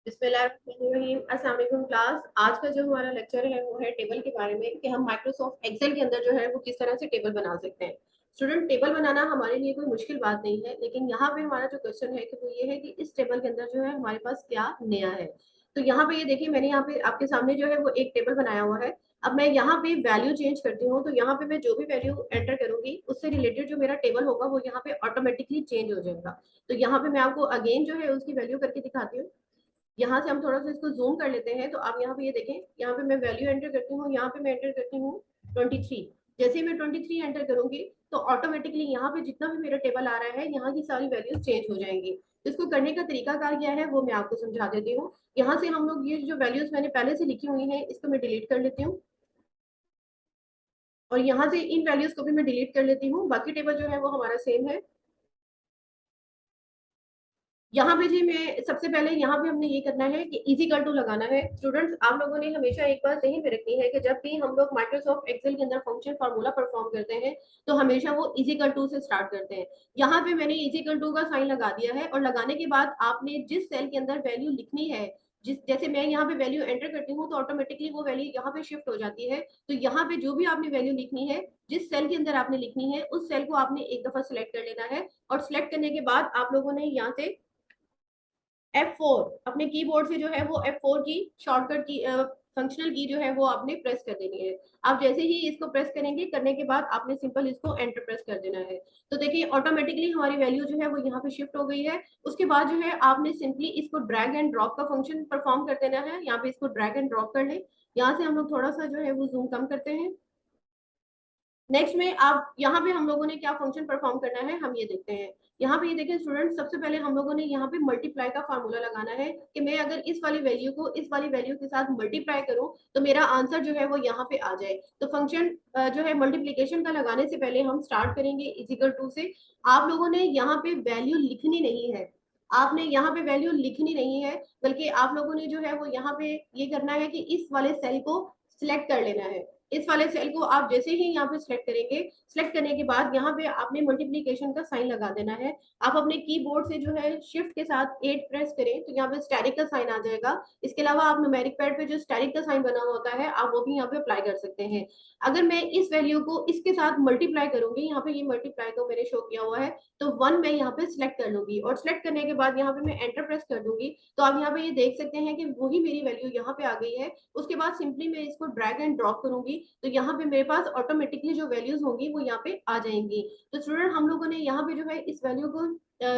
बिस्मिल्लाहिर्रहमानिर्रहीम। अस्सलाम वालेकुम क्लास। आज का जो हमारा लेक्चर है वो है टेबल के बारे में कि हम माइक्रोसॉफ्ट एक्सेल के अंदर जो है वो किस तरह से टेबल बना सकते हैं। स्टूडेंट, टेबल बनाना हमारे लिए कोई मुश्किल बात नहीं है, लेकिन यहाँ पे हमारा जो क्वेश्चन है कि वो ये है कि इस टेबल के अंदर जो है हमारे पास क्या नया है। तो यहाँ पे ये देखिए, मैंने यहाँ पे आपके सामने जो है वो एक टेबल बनाया हुआ है। अब मैं यहाँ पे वैल्यू चेंज करती हूँ, तो यहाँ पे मैं जो भी वैल्यू एंटर करूंगी उससे रिलेटेड जो मेरा टेबल होगा वो यहाँ पे ऑटोमेटिकली चेंज हो जाएगा। तो यहाँ पे मैं आपको अगेन जो है उसकी वैल्यू करके दिखाती हूँ। यहाँ से हम थोड़ा सा इसको जूम कर लेते हैं, तो आप यहाँ पे ये देखें, यहाँ पे मैं वैल्यू एंटर करती हूँ, यहाँ पे मैं एंटर करती हूँ 23। जैसे ही मैं 23 एंटर करूंगी तो ऑटोमेटिकली यहाँ पे जितना भी मेरा टेबल आ रहा है यहाँ की सारी वैल्यूज चेंज हो जाएंगी। तो इसको करने का तरीका कार क्या है वो मैं आपको समझा देती हूँ। यहाँ से हम लोग ये जो वैल्यूज मैंने पहले से लिखी हुई है इसको मैं डिलीट कर लेती हूँ, और यहाँ से इन वैल्यूज को भी मैं डिलीट कर लेती हूँ। बाकी टेबल जो है वो हमारा सेम है। यहाँ पे जी मैं सबसे पहले यहाँ पे हमने ये करना है कि इजी कर टू लगाना है। स्टूडेंट्स, आप लोगों ने हमेशा एक बात ध्यान में रखनी है कि जब भी हम लोग माइक्रोसॉफ्ट एक्सेल के अंदर फंक्शन फार्मूला परफॉर्म करते हैं तो हमेशा वो इजी कर टू से स्टार्ट करते हैं। यहाँ पे मैंने इजी कर टू का साइन लगा दिया है, और लगाने के बाद आपने जिस सेल के अंदर वैल्यू लिखनी है, जिस जैसे मैं यहाँ पे वैल्यू एंटर करती हूँ तो ऑटोमेटिकली वो वैल्यू यहाँ पे शिफ्ट हो जाती है। तो यहाँ पे जो भी आपने वैल्यू लिखनी है, जिस सेल के अंदर आपने लिखनी है उस सेल को आपने एक दफा सिलेक्ट कर लेना है। और सिलेक्ट करने के बाद आप लोगों ने यहाँ से F4 अपने कीबोर्ड से जो है वो F4 की शॉर्टकट की फंक्शनल की जो है वो आपने प्रेस कर देनी है। आप जैसे ही इसको प्रेस करेंगे, करने के बाद आपने सिंपल इसको एंटर प्रेस कर देना है। तो देखिए ऑटोमेटिकली हमारी वैल्यू जो है वो यहाँ पे शिफ्ट हो गई है। उसके बाद जो है आपने सिंपली इसको ड्रैग एंड ड्रॉप का फंक्शन परफॉर्म कर देना है। यहाँ पे इसको ड्रैग एंड ड्रॉप कर ले। यहाँ से हम लोग थोड़ा सा जो है वो जूम कम करते हैं। नेक्स्ट में आप यहाँ पे हम लोगों ने क्या फंक्शन परफॉर्म करना है हम ये देखते हैं। यहाँ पे ये देखें स्टूडेंट, सबसे पहले हम लोगों ने यहाँ पे मल्टीप्लाई का फार्मूला लगाना है कि मैं अगर इस वाली वैल्यू को इस वाली वैल्यू के साथ मल्टीप्लाई करूं तो मेरा आंसर जो है वो यहाँ पे आ जाए। तो फंक्शन जो है मल्टीप्लीकेशन का लगाने से पहले हम स्टार्ट करेंगे इजिकल टू से। आप लोगों ने यहाँ पे वैल्यू लिखनी नहीं है, आपने यहाँ पे वैल्यू लिखनी नहीं है, बल्कि आप लोगों ने जो है वो यहाँ पे ये करना है कि इस वाले सेल को सिलेक्ट कर लेना है। इस वाले सेल को आप जैसे ही यहाँ पे सिलेक्ट करेंगे, सिलेक्ट करने के बाद यहाँ पे आपने मल्टीप्लीकेशन का साइन लगा देना है। आप अपने कीबोर्ड से जो है शिफ्ट के साथ 8 प्रेस करें तो यहाँ पे स्टैरिक का साइन आ जाएगा। इसके अलावा आप न्यूमेरिक पैड पे जो स्टैरिक का साइन बना होता है आप वो भी यहाँ पे अप्लाई कर सकते हैं। अगर मैं इस वैल्यू को इसके साथ मल्टीप्लाई करूंगी, यहाँ पे ये मल्टीप्लाई तो मैंने शो किया हुआ है, तो 1 मैं यहाँ पे सिलेक्ट कर लूंगी, और सिलेक्ट करने के बाद यहाँ पे मैं एंटर प्रेस कर दूंगी। तो आप यहाँ पे ये देख सकते हैं कि वही मेरी वैल्यू यहाँ पे आ गई है। उसके बाद सिंपली मैं इसको ड्रैग एंड ड्रॉप करूंगी तो यहाँ पे मेरे पास ऑटोमेटिकली जो वैल्यूज होंगी वो यहाँ पे आ जाएंगी। तो स्टूडेंट, हम लोगों ने यहाँ पे जो है इस वैल्यू को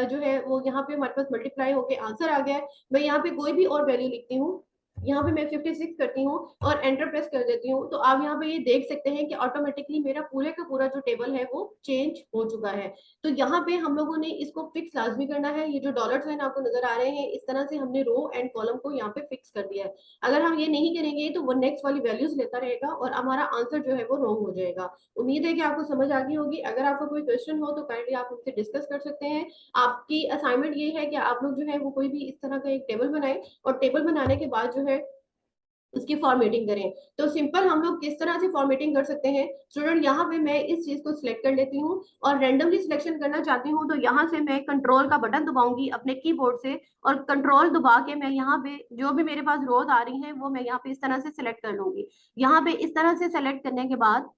जो है वो यहाँ पे हमारे पास मल्टीप्लाई होके आंसर आ गया है। मैं यहाँ पे कोई भी और वैल्यू लिखती हूँ, यहाँ पे मैं 56 करती हूँ और एंटर प्रेस कर देती हूँ, तो आप यहाँ पे ये देख सकते हैं कि ऑटोमेटिकली मेरा पूरे का पूरा जो टेबल है वो चेंज हो चुका है। तो यहाँ पे हम लोगों ने इसको फिक्स लाजमी करना है। ये जो डॉलर साइन आपको नजर आ रहे हैं, इस तरह से हमने रो एंड कॉलम को यहाँ पे फिक्स कर दिया है। अगर हम ये नहीं करेंगे तो वो नेक्स्ट वाली वैल्यूज लेता रहेगा और हमारा आंसर जो है वो रॉन्ग हो जाएगा। उम्मीद है कि आपको समझ आ गई होगी। अगर आपका कोई क्वेश्चन हो तो काइंडली आप मुझसे डिस्कस कर सकते हैं। आपकी असाइनमेंट ये है कि आप लोग जो है वो कोई भी इस तरह का एक टेबल बनाए, और टेबल बनाने के बाद जो है उसकी फॉर्मेटिंग करें। तो सिंपल हम लोग किस तरह से फॉर्मेटिंग कर सकते हैं स्टूडेंट, यहाँ पे मैं इस चीज को सिलेक्ट कर लेती हूँ और रेंडमली सिलेक्शन करना चाहती हूँ, तो यहाँ से मैं कंट्रोल का बटन दबाऊंगी अपने कीबोर्ड से, और कंट्रोल दबा के मैं यहाँ पे जो भी मेरे पास रोज आ रही है वो मैं यहाँ पे इस तरह से सिलेक्ट कर लूंगी। यहाँ पे इस तरह से सेलेक्ट करने के बाद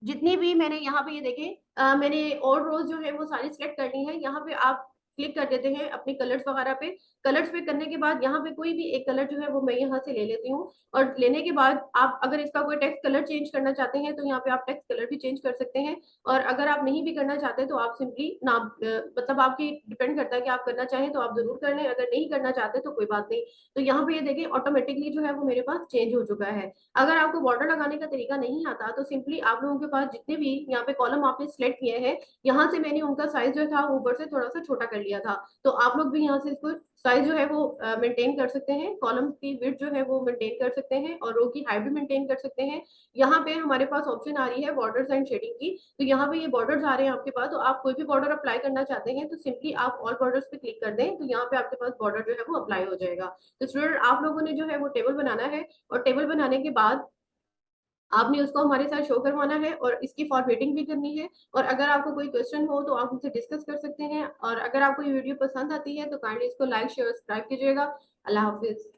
जितनी भी मैंने यहाँ पे ये देखें, मैंने और रोज जो है वो सारी सिलेक्ट करनी है। यहाँ पे आप क्लिक कर देते हैं अपने कलर्स वगैरह पे। कलर्स पे करने के बाद यहाँ पे कोई भी एक कलर जो है वो मैं यहाँ से ले लेती हूँ, और लेने के बाद आप अगर इसका कोई टेक्स्ट कलर चेंज करना चाहते हैं तो यहाँ पे आप टेक्स्ट कलर भी चेंज कर सकते हैं। और अगर आप नहीं भी करना चाहते तो आप सिंपली ना मतलब आपकी डिपेंड करता है कि आप करना चाहें तो आप जरूर कर लें, अगर नहीं करना चाहते तो कोई बात नहीं। तो यहाँ पे ये देखें ऑटोमेटिकली जो है वो मेरे पास चेंज हो चुका है। अगर आपको बॉर्डर लगाने का तरीका नहीं आता तो सिंपली आप लोगों के पास जितने भी यहाँ पे कॉलम आपने सिलेक्ट किए हैं, यहाँ से मैंने उनका साइज जो था ऊपर से थोड़ा सा छोटा कर लिया था। तो आप लोग भी यहाँ से इसको साइज जो है वो मेंटेन कर सकते हैं, कॉलम की विड्थ जो है वो मेंटेन कर सकते हैं, और रो की हाइट भी मेंटेन कर सकते हैं। यहाँ पे हमारे पास ऑप्शन आ रही है बॉर्डर्स एंड शेडिंग की, तो यहाँ पे ये बॉर्डर्स आ रहे हैं आपके पास, तो आप कोई भी बॉर्डर अप्लाई करना चाहते हैं तो सिंपली आप ऑल बॉर्डर्स पे क्लिक कर दें, तो यहाँ पे आपके पास बॉर्डर जो है वो अप्लाई हो जाएगा। तो स्टूडेंट, आप लोगों ने जो है वो टेबल बनाना है, और टेबल बनाने के बाद आपने उसको हमारे साथ शो करवाना है और इसकी फॉरवर्डिंग भी करनी है। और अगर आपको कोई क्वेश्चन हो तो आप मुझसे डिस्कस कर सकते हैं। और अगर आपको ये वीडियो पसंद आती है तो काइंडली इसको लाइक शेयर सब्सक्राइब कीजिएगा। अल्लाह हाफिज।